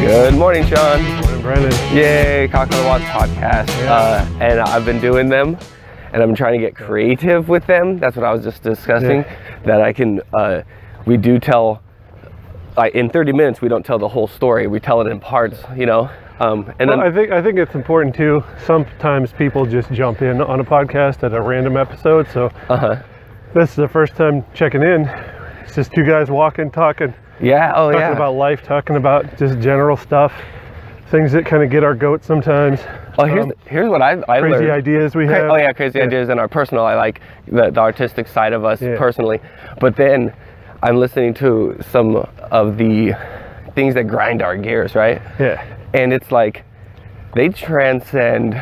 Good morning, Shaun. Good morning, Brendan. Yay, CockoftheWalkPodcast. Yeah. And I've been doing them, and I'm trying to get creative with them. That's what I was just discussing. That I can, we do tell, like in 30 minutes, we don't tell the whole story. We tell it in parts, you know. And then I think it's important too. Sometimes people just jump in on a podcast at a random episode. So this is the first time checking in. It's just two guys walking, talking. Yeah, talking about life, talking about just general stuff, things that kind of get our goat sometimes. Oh, here's what I learned. Crazy ideas we have. Oh yeah, crazy ideas in our personal. I like the artistic side of us personally, but then I'm listening to some of the things that grind our gears, right? Yeah. And it's like they transcend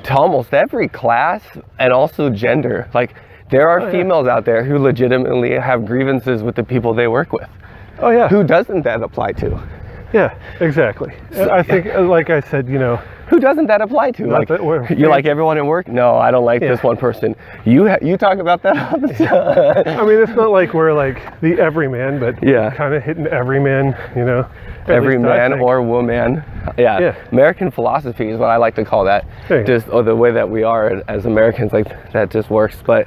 to almost every class and also gender. Like there are females out there who legitimately have grievances with the people they work with. Oh yeah. Who doesn't that apply to? Yeah, exactly. So, I think, like I said, you know. Who doesn't that apply to? Like, you like everyone at work? No, I don't like this one person. You talk about that all the time. I mean, it's not like we're like the everyman, but kind of hitting everyman, you know. Every man or woman. Yeah. American philosophy is what I like to call that. Just the way that we are as Americans, like that just works. But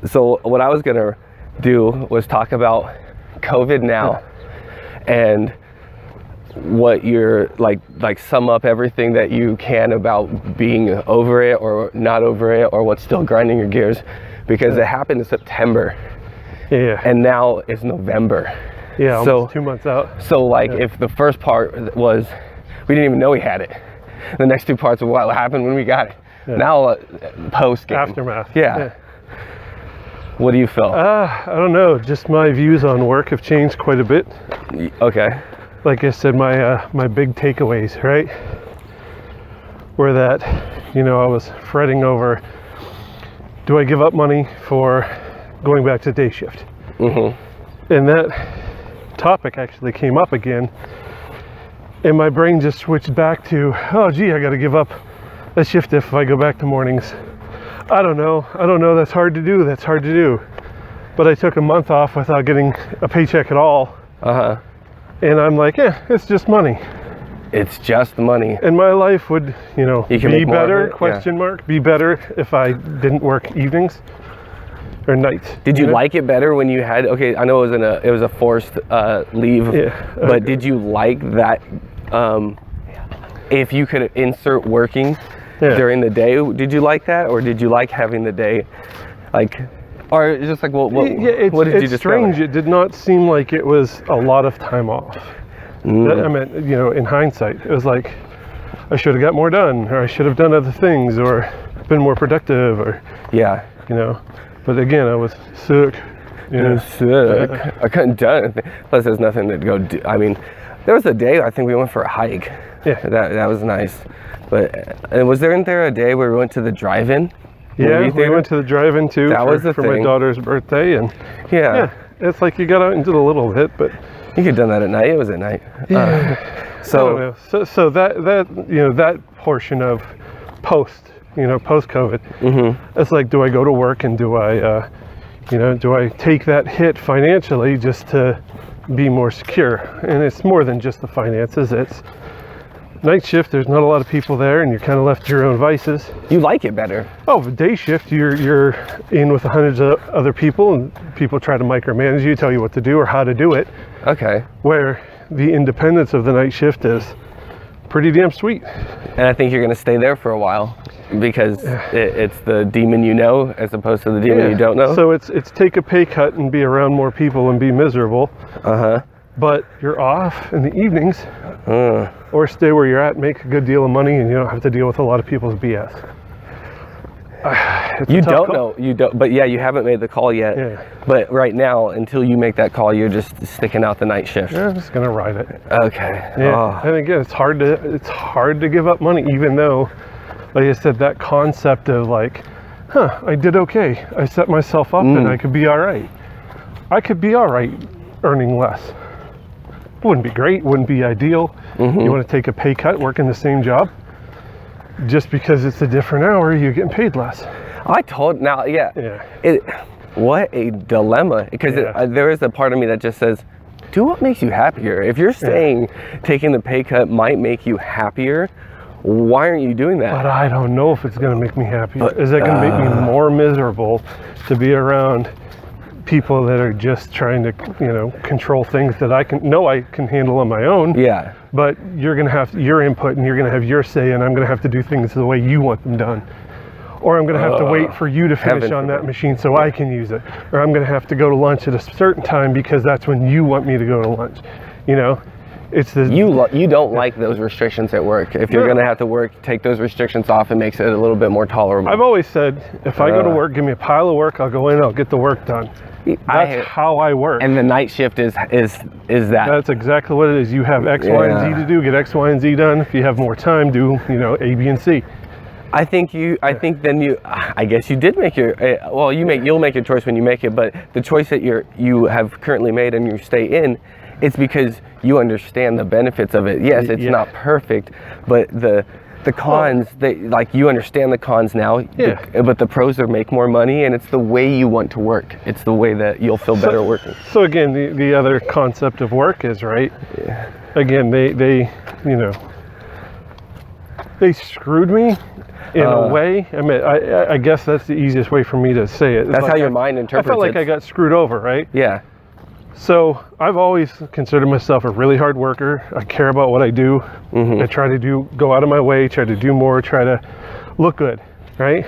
so what I was gonna do was talk about COVID now and what you're like sum up everything that you can about being over it or not over it or what's still grinding your gears, because it happened in September and now it's November, so 2 months out. So like if the first part was we didn't even know we had it, the next two parts of what happened when we got it. Now post game aftermath. What do you feel? I don't know, just my views on work have changed quite a bit. Okay. Like I said, my big takeaways, right, were that, you know, I was fretting over, do I give up money for going back to day shift? And that topic actually came up again, and my brain just switched back to, oh gee, I got to give up a shift if I go back to mornings. I don't know, that's hard to do. But I took a month off without getting a paycheck at all. And I'm like, it's just money. It's just money. And my life would, you know, be better, question mark, be better if I didn't work evenings or nights. Did you like it better when you had, I know it was a forced leave, but did you like that, if you could insert working during the day, did you like that? Or did you like having the day, like, or just like, what did you discover? It's strange. It did not seem like it was a lot of time off. I mean, you know, in hindsight, it was like, I should have got more done, or I should have done other things, or been more productive, or, you know. But again, I was sick. I couldn't do anything. Plus, there's nothing to go do. I mean, there was a day, I think we went for a hike. That was nice. But, and isn't there a day where we went to the drive-in? Yeah, we went to the drive-in too for my daughter's birthday, and it's like you got out and did a little bit, but you could have done that at night. It was at night. So that you know, that portion of post COVID, it's like, do I go to work and do I do I take that hit financially just to be more secure? And it's more than just the finances. It's night shift, there's not a lot of people there, and you're kind of left to your own vices. You like it better. Oh, day shift, you're in with hundreds of other people, and people try to micromanage you, tell you what to do or how to do it. Where the independence of the night shift is pretty damn sweet. And I think you're going to stay there for a while, because it's the demon you know as opposed to the demon you don't know. So it's take a pay cut and be around more people and be miserable. But you're off in the evenings, or stay where you're at, make a good deal of money, and you don't have to deal with a lot of people's BS. You don't know, but you haven't made the call yet. But right now, until you make that call, you're just sticking out the night shift. I'm just gonna ride it. And again, it's hard to give up money, even though, like I said, that concept of like, I did okay. I set myself up and I could be all right. I could be all right earning less. Wouldn't be great, wouldn't be ideal. You want to take a pay cut, working the same job? Just because it's a different hour, you're getting paid less. What a dilemma, because there is a part of me that just says, do what makes you happier. If you're saying taking the pay cut might make you happier, why aren't you doing that? But I don't know if it's going to make me happier. Is it going to make me more miserable to be around people that are just trying to, you know, control things that I can handle on my own? Yeah. But you're going to have your input and you're going to have your say, and I'm going to have to do things the way you want them done. Or I'm going to have to wait for you to finish on that machine so I can use it. Or I'm going to have to go to lunch at a certain time because that's when you want me to go to lunch. You know, it's the... You don't like those restrictions at work. If you're going to have to work, take those restrictions off. It makes it a little bit more tolerable. I've always said, if I go to work, give me a pile of work, I'll go in, I'll get the work done. That's how I work. And the night shift is that. That's exactly what it is. You have X, Y, and Z to do. Get X, Y, and Z done. If you have more time, do, you know, A, B, and C. I guess you did make your, you'll make your choice when you make it, but the choice that you have currently made and you stay in, it's because you understand the benefits of it. Yes, it's not perfect, but the cons, you understand the cons now, but the pros are make more money, and it's the way you want to work. It's the way that you'll feel better working. So again, the other concept of work is, right, again, they you know, they screwed me in a way. I mean, I guess that's the easiest way for me to say it. That's like how your mind interprets it. I felt like I got screwed over, right? Yeah. So I've always considered myself a really hard worker. I care about what I do. I try to go out of my way, try to do more, try to look good, right?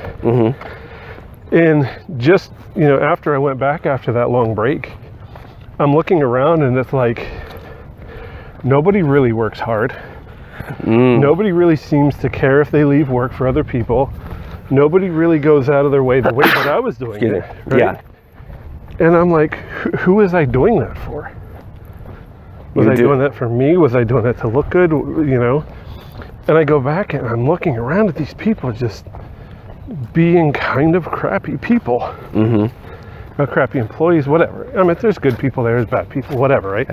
And just, you know, after I went back after that long break, I'm looking around and it's like, nobody really works hard. Nobody really seems to care if they leave work for other people. Nobody really goes out of their way the way that I was doing it. Right? Yeah. And I'm like, who was I doing that for? Was I doing that for me? Was I doing that to look good? You know? And I go back and I'm looking around at these people just being kind of crappy people. Not crappy employees, whatever. I mean, there's good people, there's bad people, whatever, right?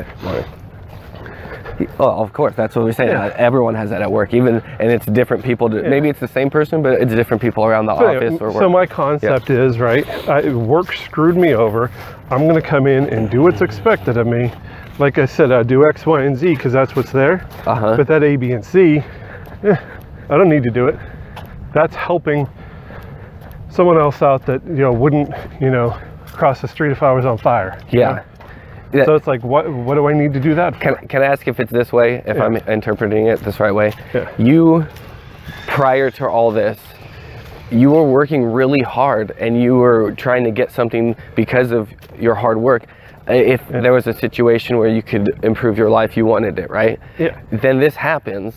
Oh, of course, that's what we're saying. Everyone has that at work, and it's different people. Maybe it's the same person, but it's different people around the office or work. So my concept is, right, work screwed me over. I'm going to come in and do what's expected of me. Like I said, I do X, Y, and Z because that's what's there. But that A, B, and C, I don't need to do it. That's helping someone else out that, you know, wouldn't, you know, cross the street if I was on fire. Yeah. So it's like, what do I need to do that for? Can I ask if it's this way, if I'm interpreting it this right way? You, prior to all this, you were working really hard and you were trying to get something because of your hard work. If there was a situation where you could improve your life, you wanted it, right? Then this happens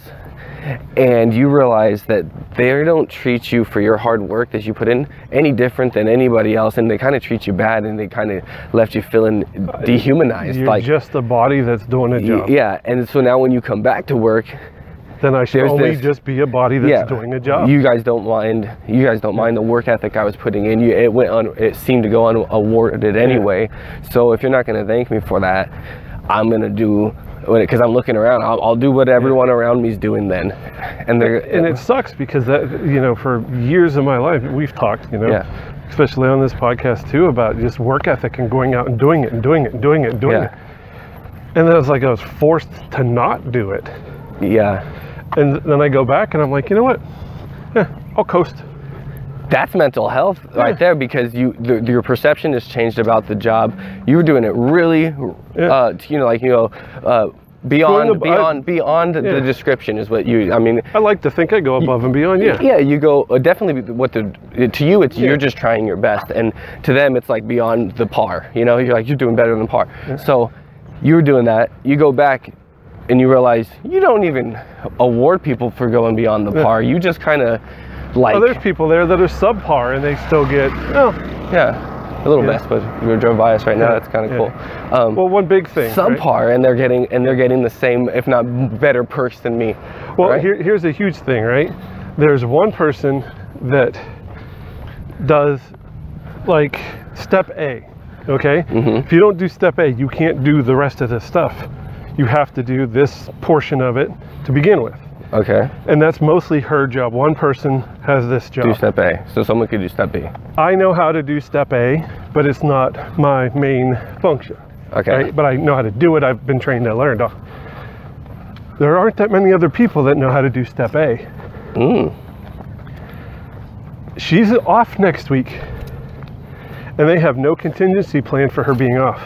and you realize that they don't treat you for your hard work that you put in any different than anybody else, and they kind of treat you bad and they kind of left you feeling dehumanized. You're like just a body that's doing a job. Yeah, and so now when you come back to work, then I should only just be a body that's doing a job. You guys don't mind the work ethic I was putting in. It seemed to go unawarded anyway. So if you're not going to thank me for that, I'm going to do, because I'm looking around, I'll do what everyone around me is doing then. And it sucks because that, you know, for years of my life, we've talked, you know, especially on this podcast too, about just work ethic and going out and doing it and doing it and doing it and doing it. And then it's like I was forced to not do it. And then I go back and I'm like, you know what? I'll coast. That's mental health right there, because your perception has changed about the job. You were doing it really, beyond the description is what you. I mean, I like to think I go above and beyond. Yeah, you go definitely. To you, it's you're just trying your best, and to them, it's like beyond the par. You know, you're doing better than par. So you were doing that. You go back, and you realize you don't even award people for going beyond the par. You just kind of. Like, there's people there that are subpar and they still get, a little mess, but you drove by us right now. That's kind of cool. Well, one big thing, subpar, right? and they're getting the same, if not better, perks than me. Well, right? here's a huge thing, right? There's one person that does like step A, okay? If you don't do step A, you can't do the rest of this stuff. You have to do this portion of it to begin with. Okay. And that's mostly her job. One person has this job. Do step A. So someone could do step B. I know how to do step A, but it's not my main function. Okay. Right? But I know how to do it. I've been trained. I learned. There aren't that many other people that know how to do step A. She's off next week, and they have no contingency plan for her being off.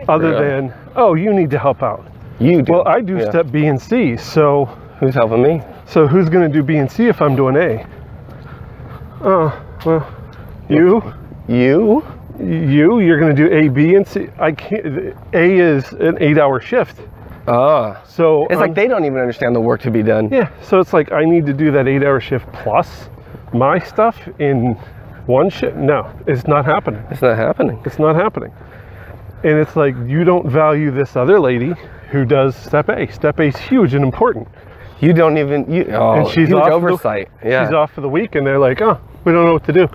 Other than, oh, you need to help out. You do. Well, I do step B and C, so... Who's helping me? So who's going to do B and C if I'm doing A? Oh, well, you. You're going to do A, B, and C. I can't. A is an 8-hour shift. So it's like they don't even understand the work to be done. Yeah. So it's like I need to do that 8-hour shift plus my stuff in one shift. No, it's not happening. It's not happening. It's not happening. And it's like you don't value this other lady who does step A. Step A is huge and important. You don't even. And she's huge off oversight. She's off for the week, and they're like, oh, we don't know what to do.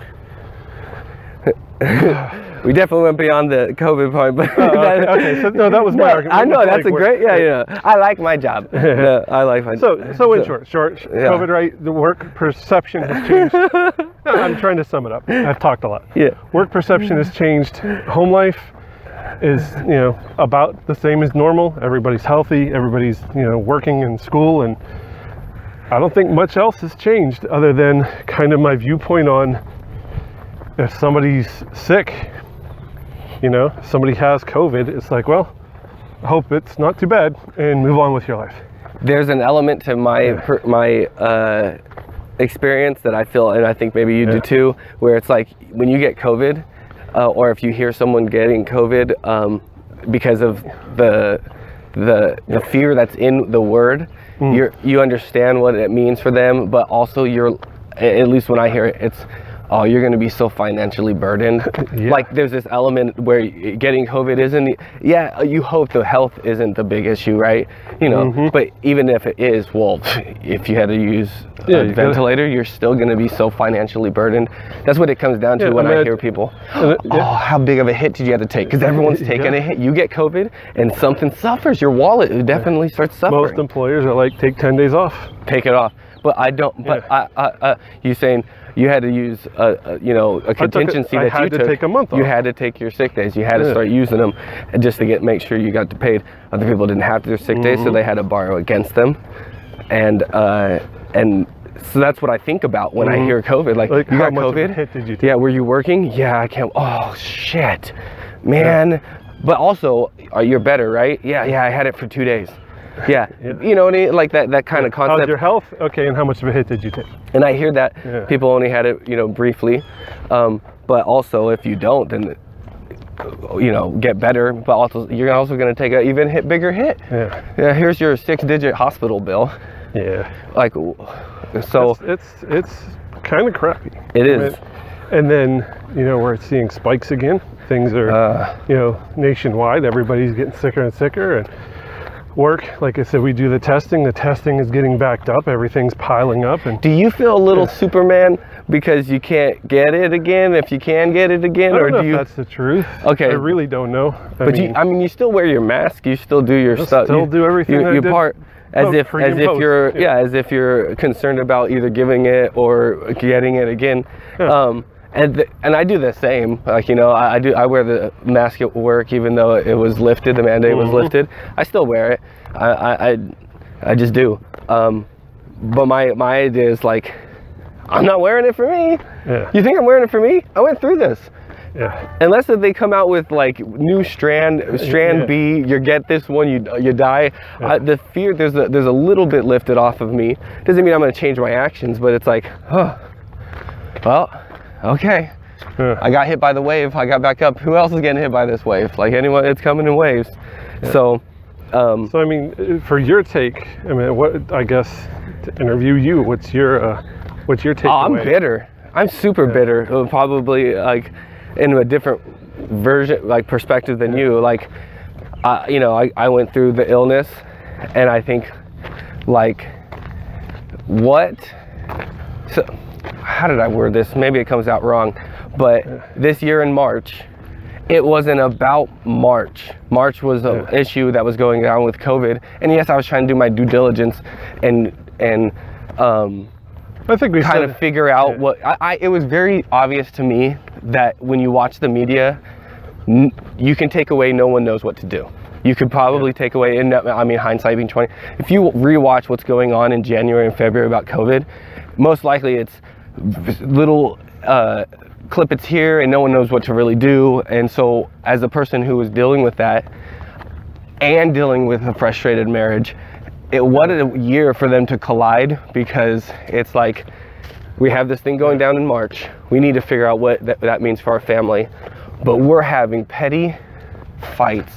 We definitely went beyond the COVID part, but okay. So no, that was my argument. I know that's a great. Yeah. I like my job. No, I like my job. So in short, COVID, right? The work perception has changed. I'm trying to sum it up. I've talked a lot. Yeah. Work perception has changed. Home life is, about the same as normal. Everybody's healthy. Everybody's, working in school, and I don't think much else has changed other than kind of my viewpoint on if somebody's sick. Somebody has COVID, it's like, well, I hope it's not too bad, and move on with your life. There's an element to my experience that I feel, and I think maybe you do too, where it's like when you get COVID, or if you hear someone getting COVID because of the fear that's in the word, you understand what it means for them, but also at least when I hear it, it's, oh, you're going to be so financially burdened. Like there's this element where getting COVID isn't, you hope the health isn't the big issue, right? But even if it is, well, if you had to use a ventilator, you're still going to be so financially burdened. That's what it comes down to when I hear people, oh, how big of a hit did you have to take? Because everyone's taking a hit. You get COVID and something suffers. Your wallet definitely starts suffering. Most employers are like, take 10 days off. Take it off. But I don't, but you saying, you had to use a contingency that you took. I had to take a month off. You had to take your sick days. You had to start using them just to make sure you got paid. Other people didn't have their sick days, so they had to borrow against them. And so that's what I think about when I hear COVID. Like you got COVID? How much of a hit did you take? Yeah, were you working? Yeah, I can't. Oh shit, man. Yeah. But also, you're better, right? Yeah, I had it for 2 days. Yeah. You know what I mean? Like that kind of concept. How's your health? Okay, and how much of a hit did you take? And I hear that people only had it, briefly. But also, if you don't, then get better. But also, you're also going to take an even bigger hit. Yeah. Here's your 6-digit hospital bill. Yeah. Like, so it's kind of crappy. It is. And then we're seeing spikes again. Things are nationwide. Everybody's getting sicker and sicker, and work, like I said, we do the testing is getting backed up, everything's piling up. And do you feel a little Superman because you can't get it again, if you can get it again? I don't know if that's the truth. Okay, I really don't know. You still wear your mask, you still do your stuff, still do everything you part as if you're concerned about either giving it or getting it again. And I do the same. Like, I wear the mask at work, even though it was lifted, the mandate was lifted. I still wear it. I just do. But my idea is like, I'm not wearing it for me. Yeah. You think I'm wearing it for me? I went through this. Yeah. Unless if they come out with like new strand B, you get this one, you die. Yeah. The fear, there's a little bit lifted off of me. Doesn't mean I'm going to change my actions, but it's like, well. Okay, I got hit by the wave, I got back up. Who else is getting hit by this wave? Like anyone, it's coming in waves. Yeah. So I mean, for your take, I guess to interview you, what's your take? Oh, I'm bitter. I'm super bitter. Probably like in a different version, like perspective than you. Like, I went through the illness, and I think, like, what? So, how did I word this? Maybe it comes out wrong, but this year in March, it wasn't about March. March was an issue that was going down with COVID, and yes, I was trying to do my due diligence and I think we kind of figure out what it was very obvious to me that when you watch the media, you can take away no one knows what to do. You could probably take away, I mean, hindsight being 20. If you rewatch what's going on in January and February about COVID, most likely it's little clippets here and no one knows what to really do. And so as a person who was dealing with that and dealing with a frustrated marriage, what a year for them to collide, because it's like, we have this thing going down in March. We need to figure out what that means for our family. But we're having petty fights.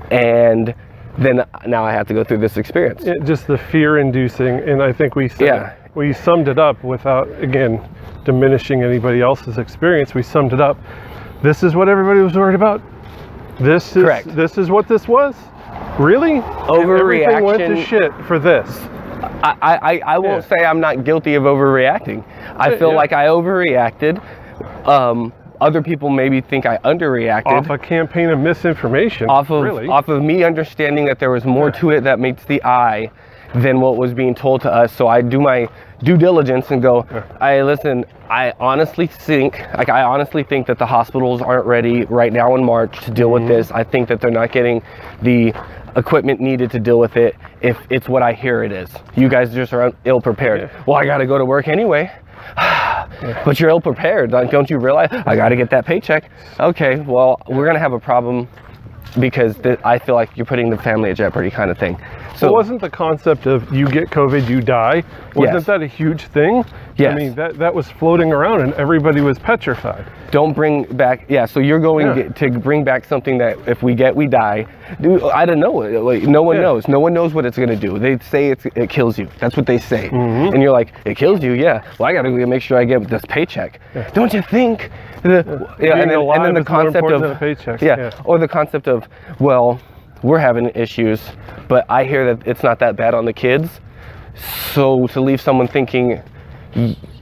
And then now I have to go through this experience. Just the fear-inducing, and I think we summed it up without, again, diminishing anybody else's experience. We summed it up. This is what everybody was worried about. This is correct. This is what this was. Really? Overreaction. Everything went to shit for this. I won't say I'm not guilty of overreacting. I feel like I overreacted. Other people maybe think I underreacted. Off a campaign of misinformation. Off of me understanding that there was more to it that meets the eye than what was being told to us. So I do my due diligence and go, listen, I honestly think that the hospitals aren't ready right now in March to deal with this. I think that they're not getting the equipment needed to deal with it if it's what I hear it is. You guys just are ill prepared. Well, I got to go to work anyway. But you're ill prepared. Don't you realize I got to get that paycheck? Okay, well, we're going to have a problem because I feel like you're putting the family at jeopardy kind of thing. So wasn't the concept of you get COVID, you die, wasn't that a huge thing? Yes. I mean, that was floating around and everybody was petrified. Don't bring back, so you're going to bring back something that if we get, we die. Dude, I don't know. Like, no one knows. No one knows what it's going to do. They say it kills you. That's what they say. And you're like, it kills you? Yeah. Well, I got to make sure I get this paycheck. Don't you think? And then the concept of paychecks. Or the concept of, well, we're having issues, but I hear that it's not that bad on the kids. So to leave someone thinking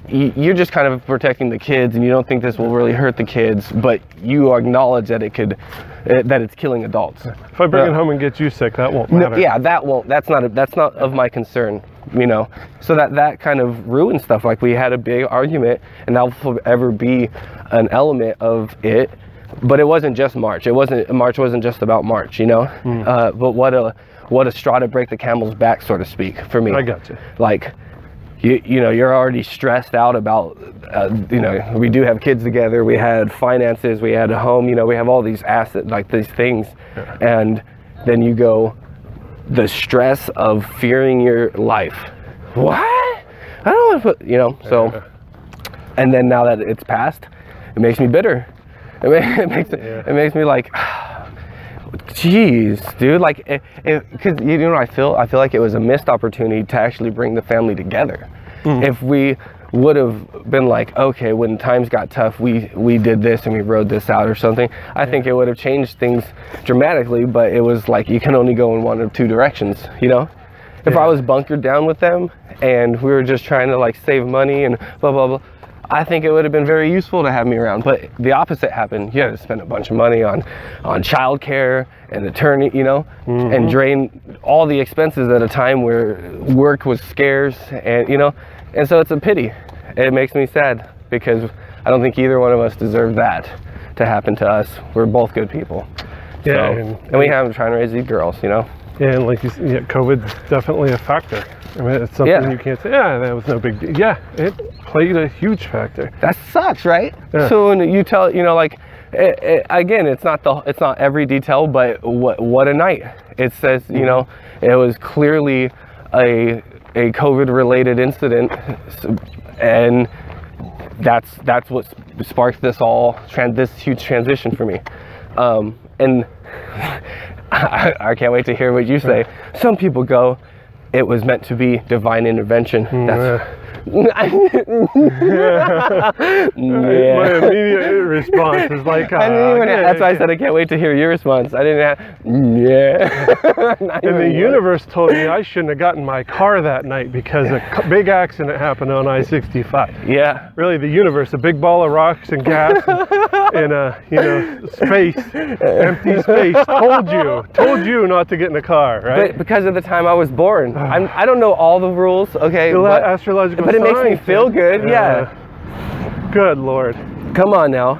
you're just kind of protecting the kids and you don't think this will really hurt the kids, but you acknowledge that that it's killing adults. If I bring it home and get you sick, that won't matter. No, that won't. That's not of my concern, you know. So that kind of ruins stuff. Like, we had a big argument, and that will forever be an element of it. But it wasn't just March. March wasn't just about March, you know. But what a straw to break the camel's back, so to speak, for me. I got you. Like, you know, you're already stressed out about, you know, we do have kids together, we had finances, we had a home, you know, we have all these assets, like these things. And then you go, the stress of fearing your life. What? I don't want to put, you know, so, and then now that it's passed, it makes me bitter. It makes me like, geez, dude, like, because you know what I feel like it was a missed opportunity to actually bring the family together. If we would have been like, okay, when times got tough, we did this and we rode this out or something, I think it would have changed things dramatically. But it was like, you can only go in one of two directions, you know. If I was bunkered down with them and we were just trying to like save money and blah blah blah, I think it would have been very useful to have me around. But the opposite happened. You had to spend a bunch of money on childcare and attorney, you know, and drain all the expenses at a time where work was scarce, and you know, and so it's a pity. It makes me sad because I don't think either one of us deserved that to happen to us. We're both good people. Yeah, so, and we have them trying to raise these girls, you know. Yeah, and like you said, COVID's definitely a factor. I mean, it's something you can't say, that was no big deal. Yeah, it played a huge factor. That sucks, right? So when you tell, you know, like, again, it's not every detail, but what a night. It says, you know, it was clearly a COVID-related incident, and that's what sparked this huge transition for me. And I can't wait to hear what you say. Some people go, it was meant to be divine intervention. My immediate response is like, that's why I said I can't wait to hear your response. I didn't have, And the universe told me I shouldn't have gotten my car that night because a big accident happened on I-65. Yeah. Really, the universe, a big ball of rocks and gas and you know, space, empty space, told you not to get in a car, right? But because of the time I was born. I don't know all the rules, okay? Astrological but it makes me feel good, Good Lord. Come on now.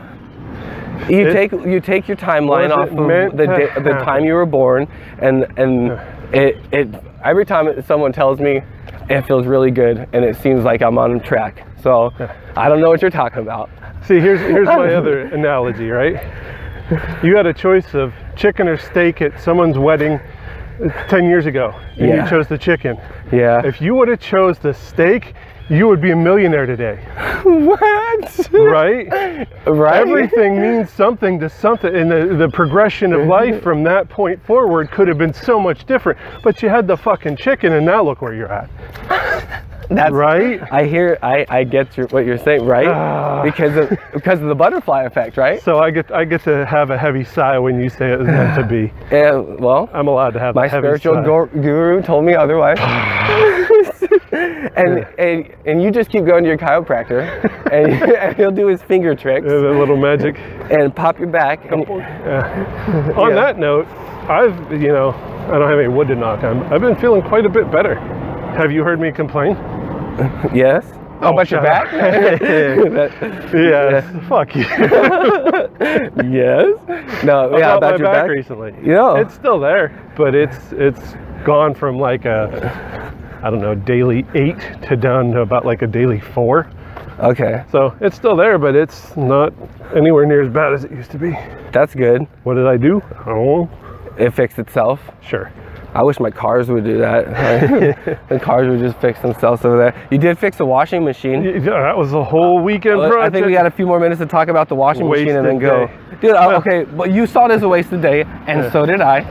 You take your timeline off of the time you were born, and it every time someone tells me, it feels really good, and it seems like I'm on track. So I don't know what you're talking about. See, here's my other analogy, right? You had a choice of chicken or steak at someone's wedding 10 years ago, and you chose the chicken. Yeah. If you would have chose the steak, you would be a millionaire today. What? Right? Right. Everything means something to something, and the progression of life from that point forward could have been so much different. But you had the fucking chicken, and now look where you're at. That's right. I get what you're saying, right? Because of the butterfly effect, right? So I get to have a heavy sigh when you say it was meant to be. Yeah. Well, I'm allowed to have my a heavy spiritual guru told me otherwise. and you just keep going to your chiropractor, and he'll do his finger tricks, the little magic, and pop your back. On that note, I don't have any wood to knock on. I've been feeling quite a bit better. Have you heard me complain? Yes. Oh, about your back? Yes. Fuck you. Yes. No. Yeah. About my your back recently. Yeah. It's still there, but it's gone from like a, I don't know, daily 8 to down to about like a daily 4. Okay. So it's still there, but it's not anywhere near as bad as it used to be. That's good. What did I do? I don't know. It fixed itself. Sure. I wish my cars would do that. The cars would just fix themselves over there. You did fix the washing machine. Yeah, that was a whole weekend project. I think we got a few more minutes to talk about the washing machine and then go. Dude, okay, but you saw it as a wasted day, and so did I.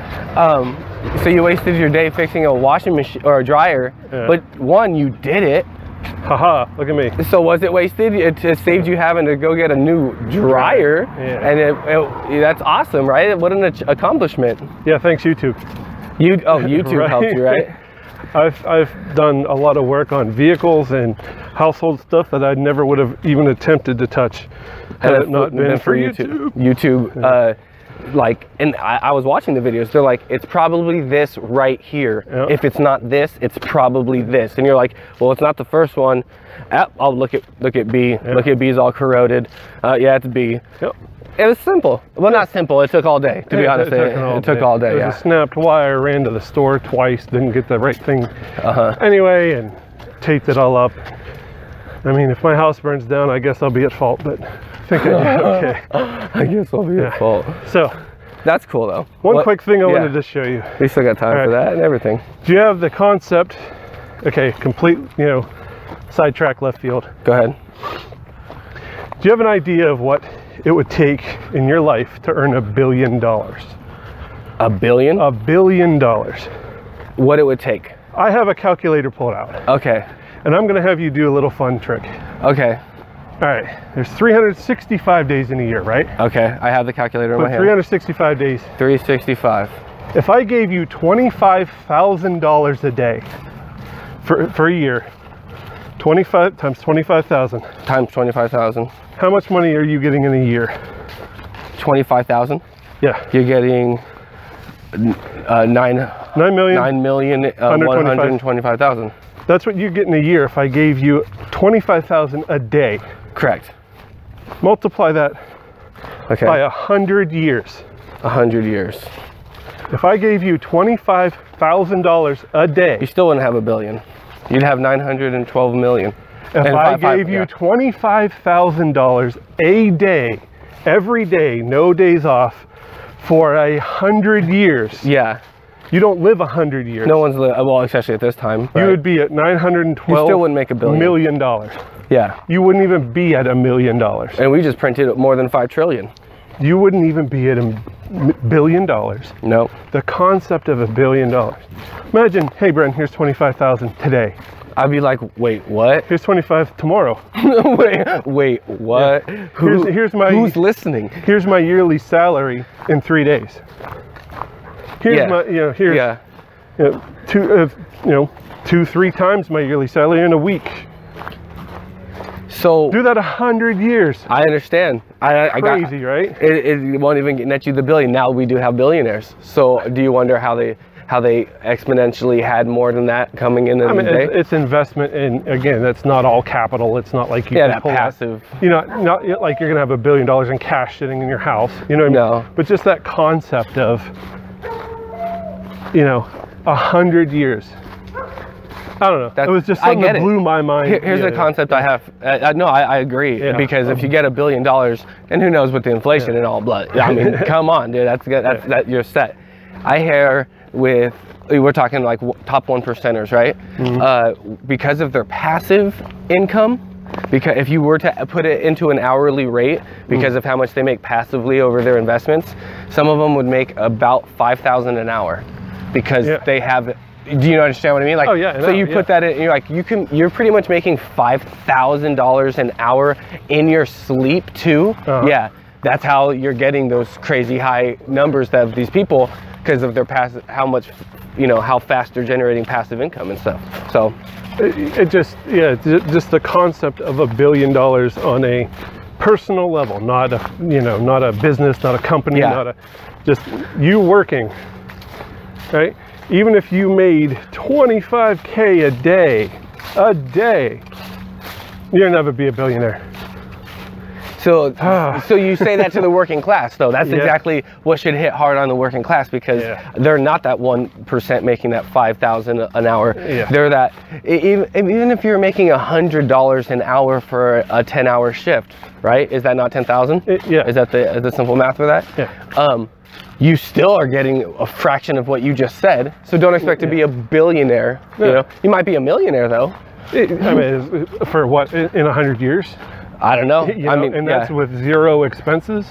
So you wasted your day fixing a washing machine or a dryer, but one, you did it. Haha, look at me. So was it wasted? It saved you having to go get a new dryer, and that's awesome, right? What an accomplishment. Yeah, thanks YouTube. YouTube right? helped you, right? I've done a lot of work on vehicles and household stuff that I never would have even attempted to touch had it not been for YouTube. YouTube, and I was watching the videos. They're like, it's probably this right here. Yep. If it's not this, it's probably this. And you're like, well, it's not the first one. Oh, look at B. Yep. Look at B's all corroded. Yeah, it's B. Yep. It was simple. Well, not simple. It took all day, to be honest. It took all day. There's a snapped wire. Ran to the store twice. Didn't get the right thing. Anyway, and taped it all up. I mean, if my house burns down, I guess I'll be at fault. But I think I did okay. I guess I'll be at fault. So that's cool, though. One quick thing I wanted to show you. We still got time for that and everything. Do you have the concept? Okay, complete. Sidetrack left field. Go ahead. Do you have an idea of what it would take in your life to earn $1 billion? $1 billion? $1 billion. What it would take? I have a calculator pulled out. Okay. And I'm going to have you do a little fun trick. Okay. All right. There's 365 days in a year, right? Okay. I have the calculator in my hand. 365 days. 365. If I gave you $25,000 a day for a year, 25 times 25,000. Times 25,000. How much money are you getting in a year? 25,000? Yeah. You're getting 9,125,000. That's what you get in a year if I gave you 25,000 a day. Correct. Multiply that by 100 years. 100 years. If I gave you $25,000 a day, you still wouldn't have $1 billion. You'd have 912 million. If I gave you $25,000 a day, every day, no days off, for 100 years. Yeah. You don't live 100 years. No one's well, especially at this time. You would be at 912. You still wouldn't make $1 billion. $million. Yeah. You wouldn't even be at $1 million. And we just printed more than 5 trillion. You wouldn't even be at $1 billion. No. The concept of $1 billion. Imagine, hey, Bren, here's 25,000 today. I'd be like, wait, what? Here's 25 tomorrow. wait, what? Yeah. Who's listening? Here's my yearly salary in 3 days. Here's my, here's 2-3 times my yearly salary in a week. So do that 100 years. I understand. Crazy, right? It won't even net you the billion. Now we do have billionaires. So do you wonder how how they exponentially had more than that coming in the day? It's investment, and again, that's not all capital. It's not like you can pull passive. Not like you're gonna have $1 billion in cash sitting in your house. You know what I mean? No. But just that concept of 100 years. I don't know. It was just something that blew my mind. Here's a concept I have. No, I agree. Because if you get $1 billion, and who knows with the inflation and all, but I mean, come on, dude, that you're set. I hear we're talking like top 1%ers, right? Mm-hmm. Because of their passive income. Because if you were to put it into an hourly rate, because of how much they make passively over their investments, some of them would make about $5,000 an hour, because they have. Do you understand what I mean? Like, so you put that in, you're pretty much making $5,000 an hour in your sleep too. Yeah, that's how you're getting those crazy high numbers that these people, because of their passive, how fast they're generating passive income and stuff. So just the concept of $1 billion on a personal level, not a business, not a company, just you working, right? Even if you made $25K a day, you'll never be a billionaire. So you say that to the working class, though. That's exactly what should hit hard on the working class, because they're not that 1% making that $5,000 an hour. They're that, even if you're making $100 an hour for a 10-hour shift, right? Is that not 10,000? Is that the simple math for that? You still are getting a fraction of what you just said. So don't expect to be a billionaire. You might be a millionaire, though. For what, in 100 years? I don't know. And that's with zero expenses.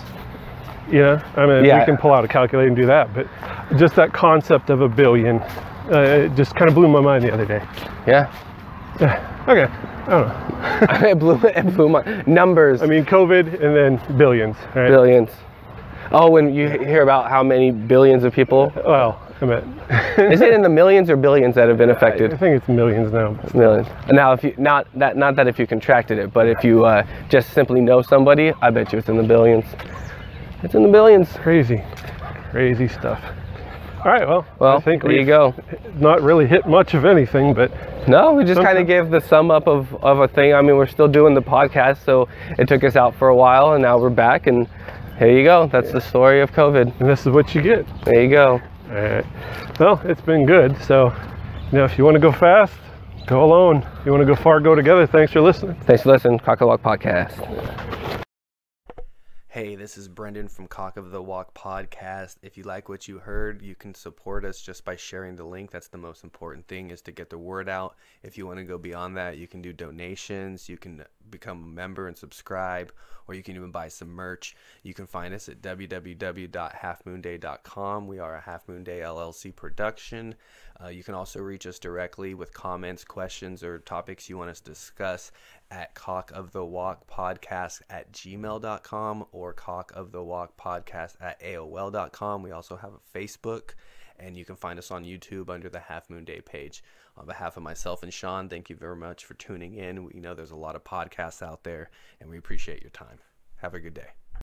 We can pull out a calculator and do that. But just that concept of $1 billion, it just kind of blew my mind the other day. Okay. I don't know. it blew my numbers. COVID and then billions. Right? Billions. Oh, when you hear about how many billions of people? Well, is it in the millions or billions that have been affected? I think it's millions now. Millions. Now, if you not that if you contracted it, but if you just simply know somebody, I bet you it's in the billions. It's in the billions. Crazy stuff. All right, well, I think there you go. Not really hit much of anything, but no, we just kind of gave the sum up of a thing. We're still doing the podcast, so it took us out for a while, and now we're back, and here you go. That's the story of COVID. And this is what you get. There you go. All right. Well, it's been good. So, if you want to go fast, go alone. If you want to go far, go together. Thanks for listening. Thanks for listening. CockoftheWalkPodcast. Hey, this is Brendan from Cock of the Walk Podcast. If you like what you heard, you can support us just by sharing the link. That's the most important thing, is to get the word out. If you want to go beyond that, you can do donations. You can become a member and subscribe, or you can even buy some merch. You can find us at www.halfmoonday.com. We are a Half Moon Day LLC production. You can also reach us directly with comments, questions, or topics you want us to discuss at CockoftheWalkPodcast@gmail.com or CockoftheWalkPodcast@AOL.com. We also have a Facebook, and you can find us on YouTube under the Half Moon Day page. On behalf of myself and Shaun, thank you very much for tuning in. We know there's a lot of podcasts out there, and we appreciate your time. Have a good day.